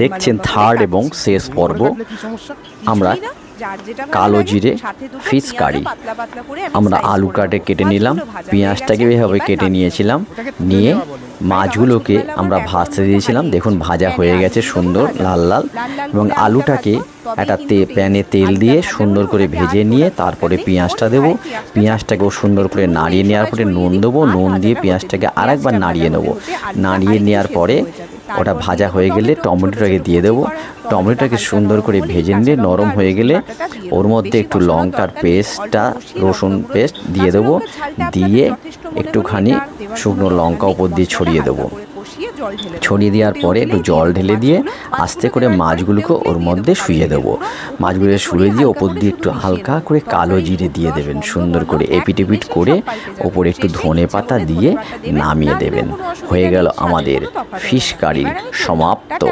দেখছেন থার্ড এবং শেষ পর্ব। আমরা কালো জিরে ফিশ কারি, আমরা আলু কেটে নিলাম, পেঁয়াজটাকে এভাবে কেটে নিয়েছিলাম, নিয়ে মাছগুলোকে আমরা ভাজতে দিয়েছিলাম। দেখুন ভাজা হয়ে গেছে সুন্দর লাল লাল, এবং আলুটাকে একটা প্যানে তেল দিয়ে সুন্দর করে ভেজে নিয়ে তারপরে পেঁয়াজটা দেবো। পেঁয়াজটাকেও সুন্দর করে নাড়িয়ে নেওয়ার পরে নুন দেবো, নুন দিয়ে পেঁয়াজটাকে আরেকবার নাড়িয়ে নেবো। নাড়িয়ে নেওয়ার পরে ওটা ভাজা হয়ে গেলে টমেটোটাকে দিয়ে দেবো। টমেটোটাকে সুন্দর করে ভেজে নিয়ে নরম হয়ে গেলে ওর মধ্যে একটু লঙ্কার পেস্টটা, রসুন পেস্ট দিয়ে দেবো, দিয়ে একটুখানি শুকনো লঙ্কা উপর দিয়ে ছড়িয়ে দেবো। ছড়িয়ে দেওয়ার পরে একটু জল ঢেলে দিয়ে আস্তে করে মাছগুলোকে ওর মধ্যে শুইয়ে দেবো। মাছগুলো শুয়ে দিয়ে ওপর দিয়ে একটু হালকা করে কালো জিরে দিয়ে দেবেন, সুন্দর করে এপিট এপিট করে ওপরে একটু ধনে পাতা দিয়ে নামিয়ে দেবেন। হয়ে গেল আমাদের ফিশ কারি সমাপ্ত।